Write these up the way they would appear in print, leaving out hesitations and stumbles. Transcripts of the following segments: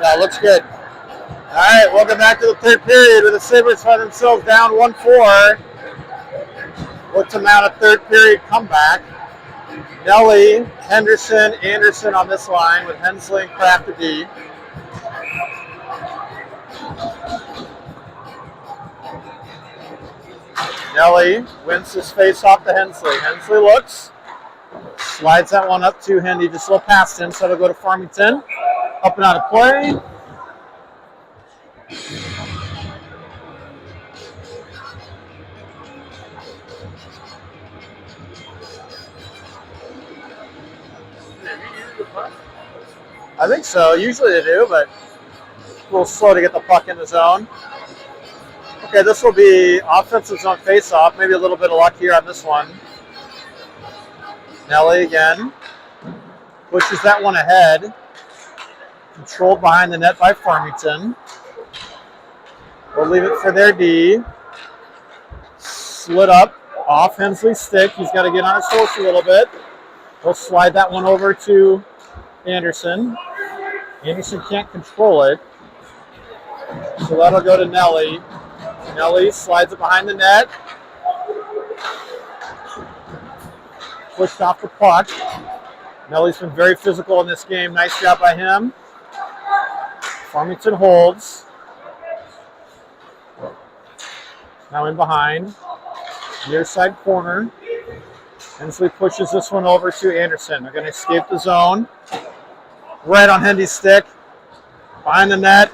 Yeah, looks good. All right, welcome back to the third period where the Sabres find themselves down 1-4. Look to mount a third period comeback. Nelly, Henderson, Anderson on this line with Hensley and Kraft to D. Nelly wins his face off to Hensley. Hensley looks, slides that one up to Hendy, just a little past him, so it'll go to Farmington. Up and out of play. I think so. Usually they do, but a little slow to get the puck in the zone. Okay, this will be offensive zone face-off. Maybe a little bit of luck here on this one. Nelly again. Pushes that one ahead. Controlled behind the net by Farmington. We'll leave it for their D. Slid up off Hensley's stick. He's got to get on his horse a little bit. We'll slide that one over to Anderson. Anderson can't control it. So that'll go to Nelly. Nelly slides it behind the net. Pushed off the puck. Nelly's been very physical in this game. Nice job by him. Farmington holds. Now in behind. Near side corner. Hensley pushes this one over to Anderson. They're going to escape the zone. Right on Hendy's stick. Behind the net.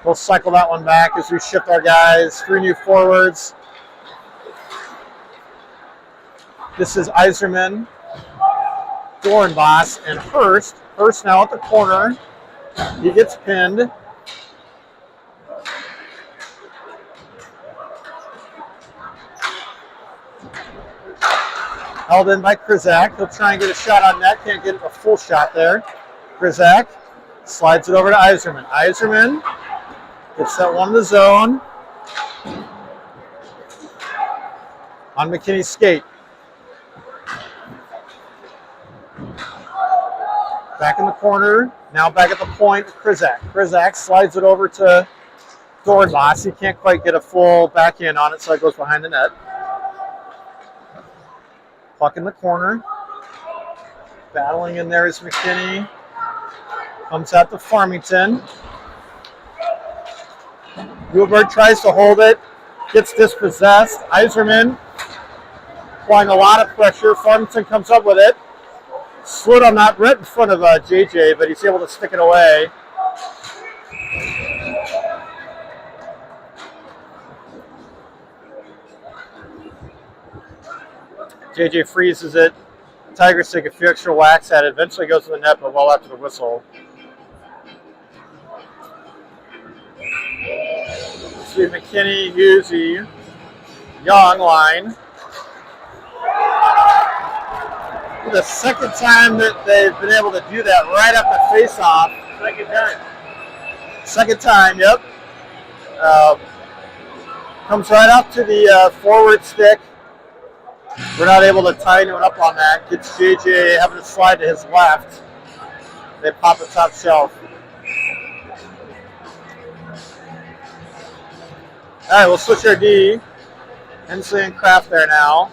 We'll cycle that one back as we shift our guys. 3 new forwards. This is Iserman, Dornbos, and Hurst. Hurst now at the corner. He gets pinned. Held in by Krizak. He'll try and get a shot on net. Can't get a full shot there. Krizak slides it over to Iserman. Iserman gets that one in the zone. On McKinney's skate. Back in the corner. Now back at the point. Krizak. Krizak slides it over to Dornbos. He can't quite get a full backhand on it, so it goes behind the net. Puck in the corner. Battling in there is McKinney. Comes out to Farmington. Gilbert tries to hold it. Gets dispossessed. Iserman applying a lot of pressure. Farmington comes up with it. Slid on that right in front of JJ, but he's able to stick it away. JJ freezes it. Tigers take a few extra whacks at it. Eventually goes to the net, but well after the whistle. See McKinney, Husey, Young line. The second time that they've been able to do that right up the face-off. Second time. Second time, yep. Comes right up to the forward stick. We're not able to tie anyone up on that. Gets JJ having to slide to his left. They pop it top shelf. All right, we'll switch our D. Hensley and Kraft there now.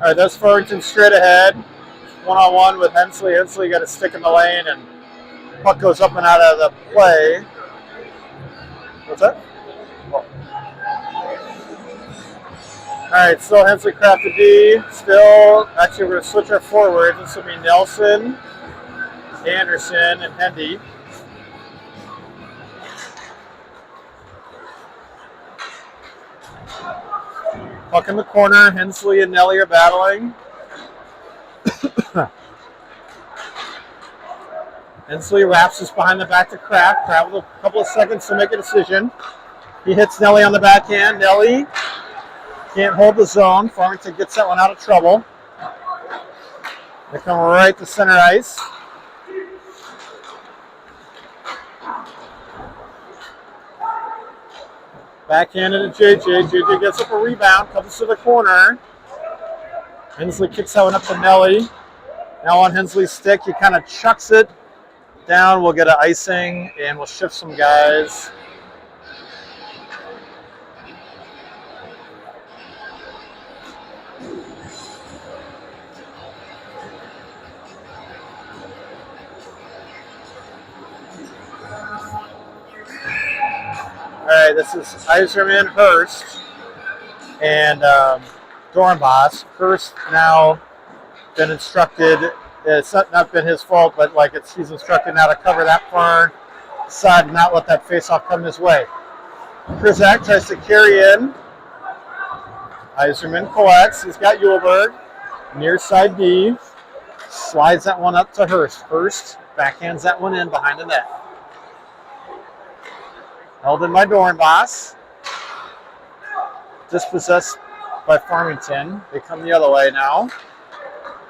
All right, that's Farmington straight ahead. One-on-one with Hensley. Hensley got a stick in the lane, and puck goes up and out of the play. What's that? Oh. All right, still Hensley, Kraft to D. Still, actually, we're going to switch our forwards. This will be Nelson, Anderson, and Hendy. Puck in the corner. Hensley and Nelly are battling. Hensley wraps this behind the back to Kraft. Kraft with a couple of seconds to make a decision. He hits Nelly on the backhand. Nelly can't hold the zone. Farmington gets that one out of trouble. They come right to center ice. Backhanded to JJ. JJ gets up a rebound, comes to the corner. Hensley kicks that one up to Nelly. Now on Hensley's stick, he kind of chucks it down. We'll get an icing, and we'll shift some guys. All right, this is Iserman, Hurst, and Dornbos. Hurst now been instructed, it's not been his fault, but like he's instructed now to cover that far side and not let that face-off come his way. Krizak tries to carry in. Iserman collects. He's got Yulberg. Near side D. Slides that one up to Hurst. Hurst backhands that one in behind the net. Held in by Dornbos. Dispossessed by Farmington. They come the other way now.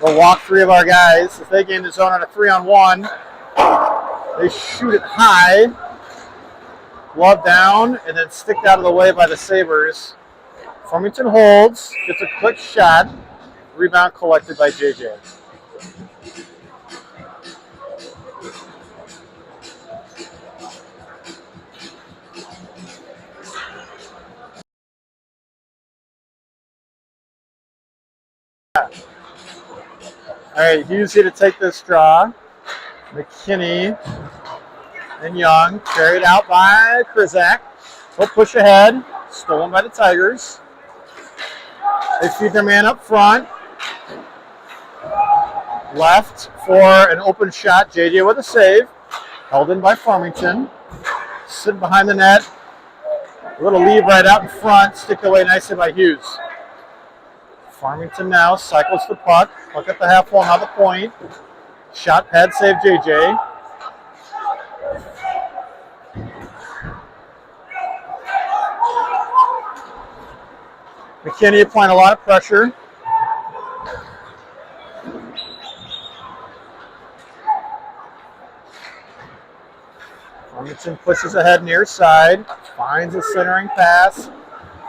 We'll walk three of our guys. If they gain the zone on a 3-on-1, they shoot it high. Glove down, and then sticked out of the way by the Sabres. Farmington holds, gets a quick shot. Rebound collected by JJ. All right, Hughes here to take this draw. McKinney and Young carried out by Krizak. He'll push ahead. Stolen by the Tigers. They feed their man up front. Left for an open shot. JJ with a save. Held in by Farmington. Sitting behind the net. A little lead right out in front. Sticked away nicely by Hughes. Farmington now cycles the puck. Puck at the half wall, now the point. Shot pad save JJ. McKinney applying a lot of pressure. Farmington pushes ahead near side. Finds a centering pass.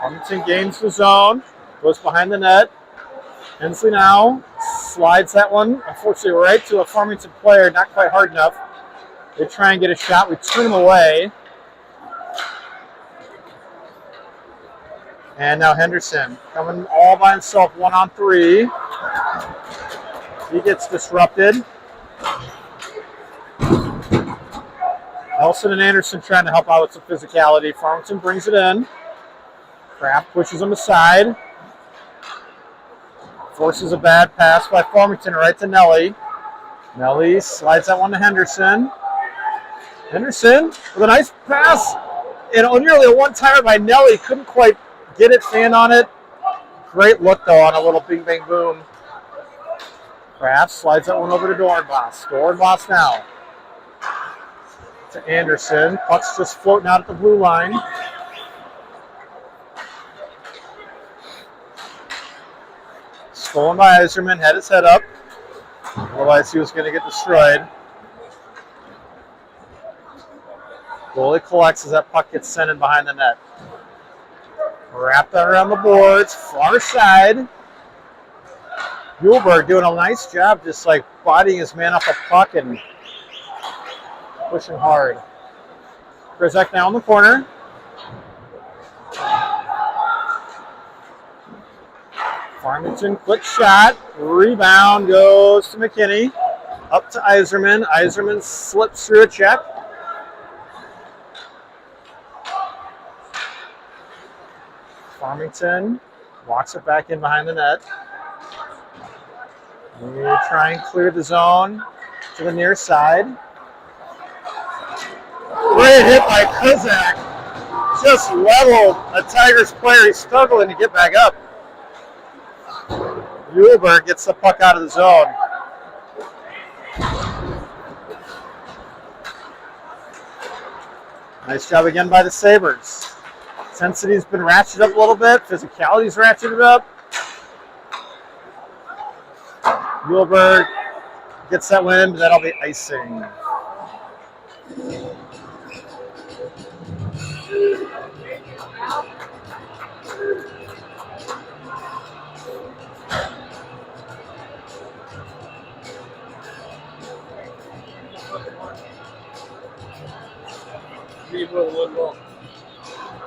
Farmington gains the zone. Goes behind the net. Hensley now slides that one, unfortunately, right to a Farmington player, not quite hard enough. They try and get a shot. We turn him away. And now Henderson coming all by himself, 1-on-3. He gets disrupted. Nelson and Anderson trying to help out with some physicality. Farmington brings it in. Kraft pushes him aside. Forces a bad pass by Farmington right to Nelly. Nelly slides that one to Henderson. Henderson with a nice pass. And nearly a one-timer by Nelly. Couldn't quite get it, stand on it. Great look, though, on a little bing, bang, boom. Kraft slides that one over to Dornbos. Dornbos now to Anderson. Puck's just floating out at the blue line. Stolen by Iserman, had his head up. Otherwise, he was going to get destroyed. Goalie collects as that puck gets sent in behind the net. Wrapped that around the boards, far side. Yulberg doing a nice job just like bodying his man off a puck and pushing hard. Krizak now in the corner. Farmington, quick shot. Rebound goes to McKinney. Up to Iserman. Iserman slips through a check. Farmington walks it back in behind the net. We try and clear the zone to the near side. Great hit by Krizak. Just leveled a Tigers player. He's struggling to get back up. Yulberg gets the puck out of the zone. Nice job again by the Sabres. Intensity's been ratcheted up a little bit. Physicality's ratcheted up. Yulberg gets that win, but that'll be icing.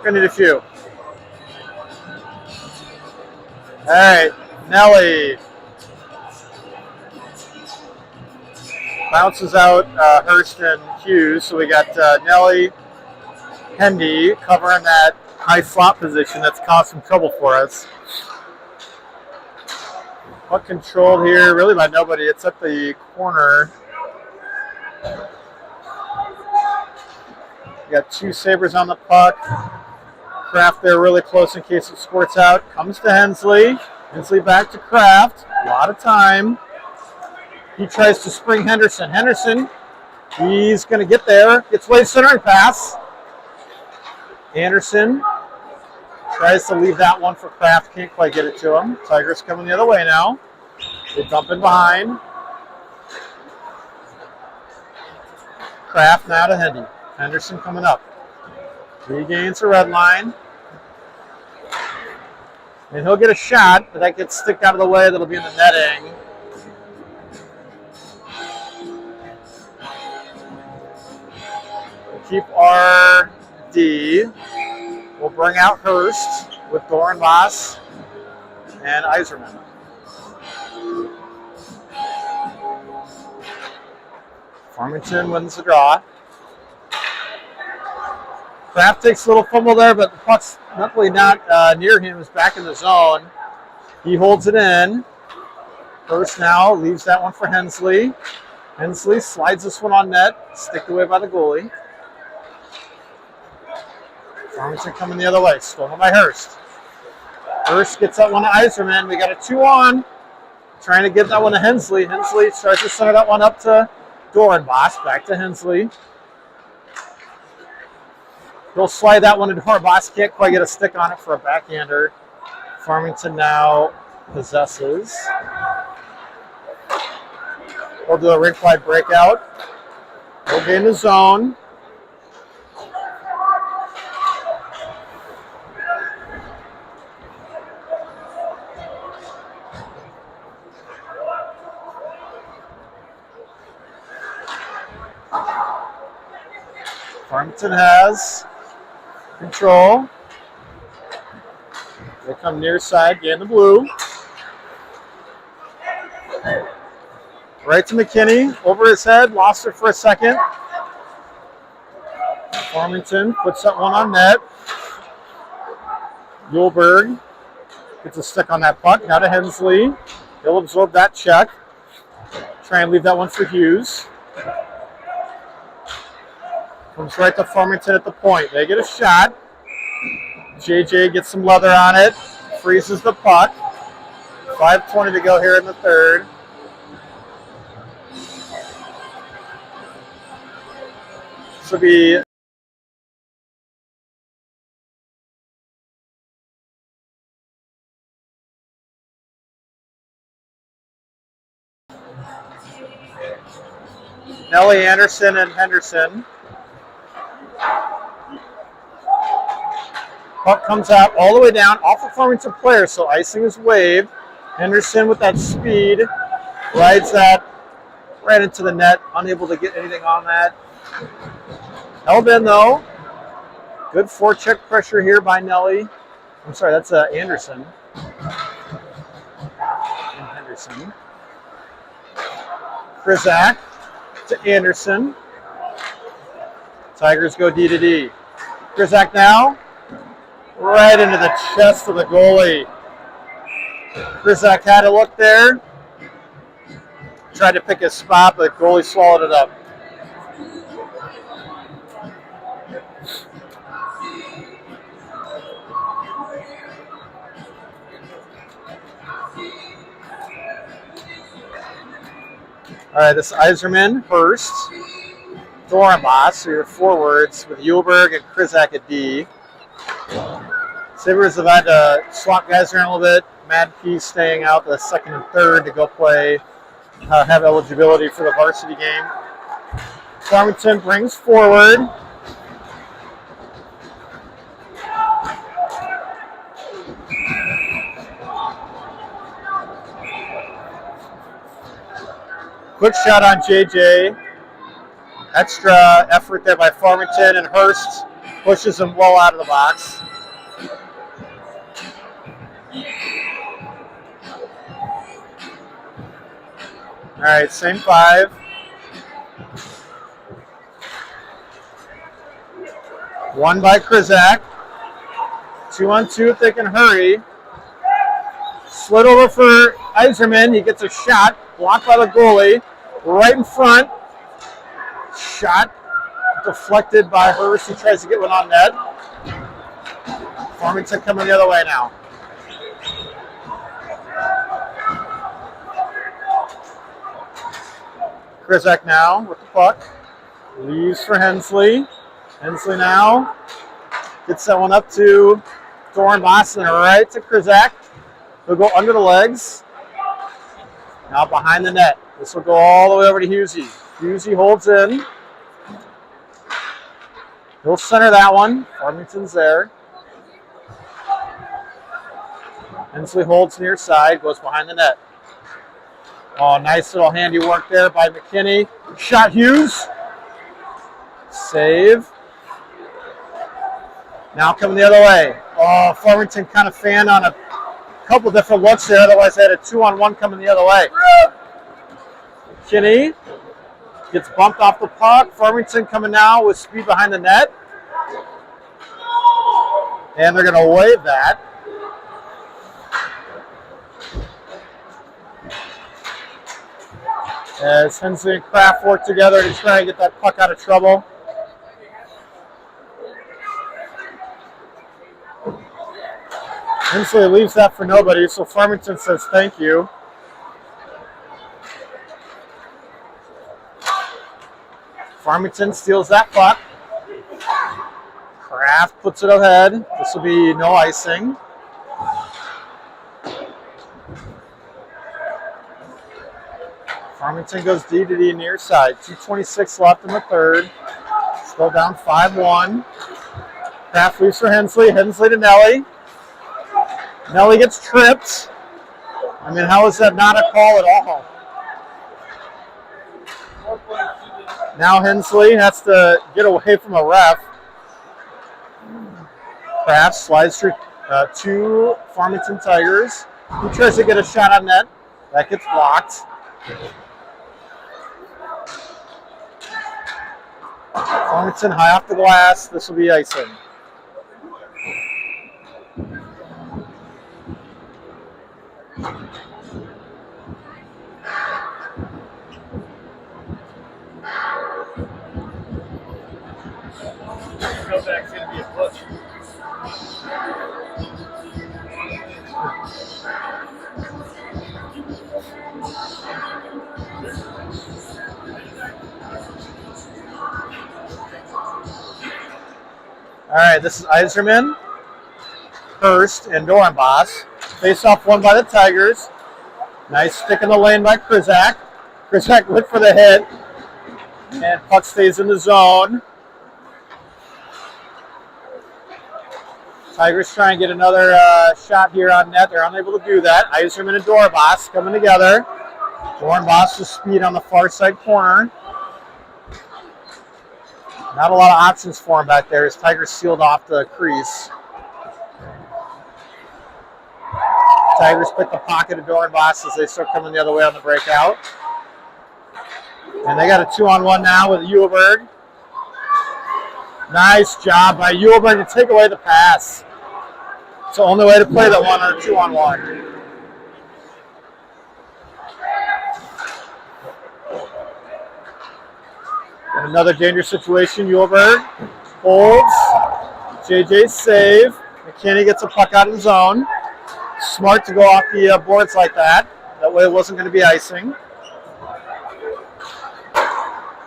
Gonna need a few. All right, Nelly bounces out Hurst and Hughes, so we got Nelly, Hendy covering that high flop position that's caused some trouble for us. Puck controlled here, really by nobody. It's at the corner. We got two Sabres on the puck. Kraft there really close in case it squirts out. Comes to Hensley. Hensley back to Kraft. A lot of time. He tries to spring Henderson. Henderson, he's going to get there. Gets away centering pass. Anderson tries to leave that one for Kraft. Can't quite get it to him. Tigers coming the other way now. They dump in behind. Kraft now to Hendy. Henderson coming up. Regains the red line. And he'll get a shot, but that gets sticked out of the way. That'll be in the netting. We'll keep our D. We'll bring out Hurst with Dorenbos and Iserman. Farmington wins the draw. Kraft takes a little fumble there, but the puck's luckily not near him. He's back in the zone. He holds it in. Hurst now leaves that one for Hensley. Hensley slides this one on net, sticked away by the goalie. Farmington coming the other way, stolen by Hurst. Hurst gets that one to Iserman. We got a 2-on. Trying to get that one to Hensley. Hensley starts to center that one up to Dorenbos. Back to Hensley. He'll slide that one to Dorenbos. Can't quite get a stick on it for a backhander. Farmington now possesses. We'll do a rink-wide breakout. We'll gain the zone. Farmington has control. They come near side, gain the blue. Right to McKinney, over his head, lost it for a second. Farmington puts that one on net. Yulberg gets a stick on that puck, now to Hensley. He'll absorb that check. Try and leave that one for Hughes. Comes right to Farmington at the point. They get a shot. JJ gets some leather on it. Freezes the puck. 5:20 to go here in the third. This will be Nelly, Anderson, and Henderson. Puck comes out all the way down off of Farmington player, so icing is waved. Henderson with that speed rides that right into the net, unable to get anything on that. Held in though. Good forecheck pressure here by Nelly. I'm sorry, that's Anderson. And Henderson. Krizak to Anderson. Tigers go D to D. Krizak now. Right into the chest of the goalie. Krizak had a look there. Tried to pick his spot, but the goalie swallowed it up. All right, this is Iserman, Hurst, Dorenbos, so your forwards with Yulberg and Krizak at D. Sabres have had to swap guys around a little bit. Mad P staying out the second and third to go play have eligibility for the varsity game. Farmington brings forward. Quick shot on JJ. Extra effort there by Farmington, and Hurst pushes him well out of the box. All right, same 5. One by Krizak. 2-on-2 if they can hurry. Slid over for Iserman. He gets a shot. Blocked by the goalie. Right in front. Shot deflected by Hurst. He tries to get one on net. Farmington coming the other way now. Krizak now with the puck. Leaves for Hensley. Hensley now gets that one up to Doran Boston, right to Krizak. He'll go under the legs. Now behind the net. This will go all the way over to Husey. Husey holds in. He'll center that one. Farmington's there. Hensley holds near side, goes behind the net. Oh, nice little handiwork there by McKinney. Shot Hughes. Save. Now coming the other way. Oh, Farmington kind of fanned on a couple different looks there. Otherwise, they had a 2-on-1 coming the other way. McKinney gets bumped off the puck. Farmington coming now with speed behind the net. And they're going to wave that. As Hensley and Kraft work together to try and get that puck out of trouble. Hensley leaves that for nobody, so Farmington says thank you. Farmington steals that puck. Kraft puts it ahead. This will be no icing. Farmington goes D to D near side. 2:26 left in the third. Still down 5-1. Kraft leaves for Hensley. Hensley to Nelly. Nelly gets tripped. I mean, how is that not a call at all? Now Hensley has to get away from a ref. Kraft slides through 2 Farmington Tigers. He tries to get a shot on net. That gets blocked. Farmington high off the glass. This will be icing. Comeback's going to be a push. All right, this is Iserman, Hurst, and Dorenbos. Face off won by the Tigers. Nice stick in the lane by Krizak. Krizak went for the hit. And puck stays in the zone. Tigers try and get another shot here on net. They're unable to do that. Iserman and Dorenbos coming together. Dorenbos with speed on the far side corner. Not a lot of options for him back there as Tigers sealed off the crease. Tigers pick the pocket of Dorenbos as they start coming the other way on the breakout. And they got a 2-on-1 now with Uhlberg. Nice job by Uhlberg to take away the pass. It's the only way to play that one on a 2-on-1. And another dangerous situation. Uhlberg holds. JJ save. McKinney gets a puck out of the zone. Smart to go off the boards like that. That way it wasn't going to be icing.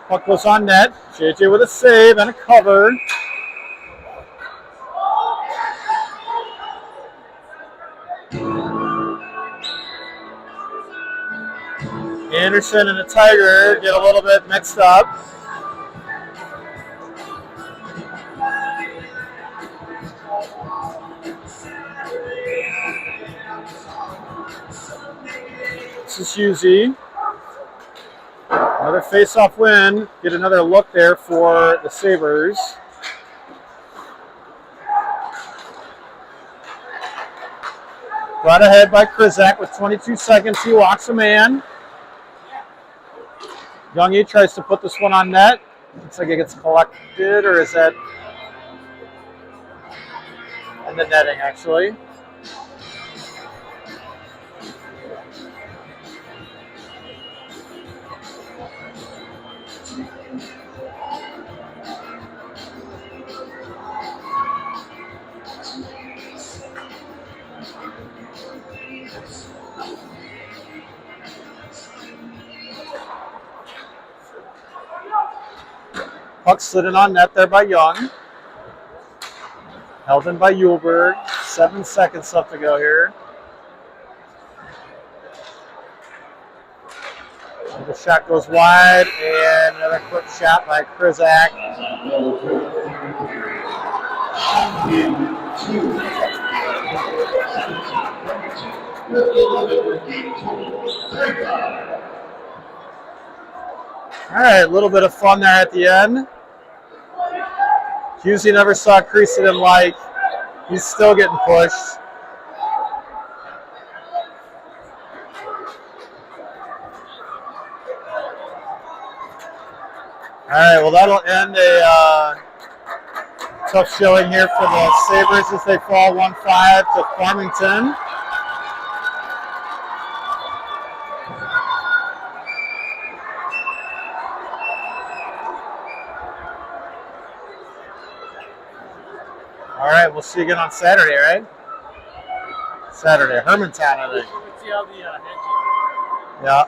Puck goes on net. JJ with a save and a cover. Anderson and the Tiger get a little bit mixed up. This is Husey. Another face-off win. Get another look there for the Sabres. Brought ahead by Krizak with 22 seconds. He walks a man. Youngie tries to put this one on net. Looks like it gets collected, or is that in the netting, actually? Puck slid in on net there by Young. Held in by Yulberg. 7 seconds left to go here. The shot goes wide, and another quick shot by Krizak. All right, a little bit of fun there at the end. Husey never saw Creasy like. He's still getting pushed. All right, well, that'll end a tough showing here for the Sabres as they fall 1-5 to Farmington. All right, we'll see you again on Saturday, right? Saturday, Hermantown, I think. Let's see how the handshake Yeah.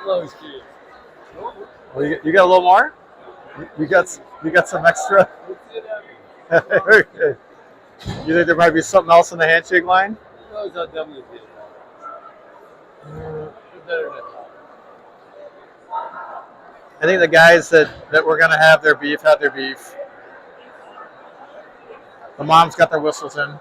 blows to you. Well, you got a little more? You got some extra? Okay. You think there might be something else in the handshake line? No, it's not dumb as it is. Better than that. I think the guys that were going to have their beef had their beef. The moms got their whistles in.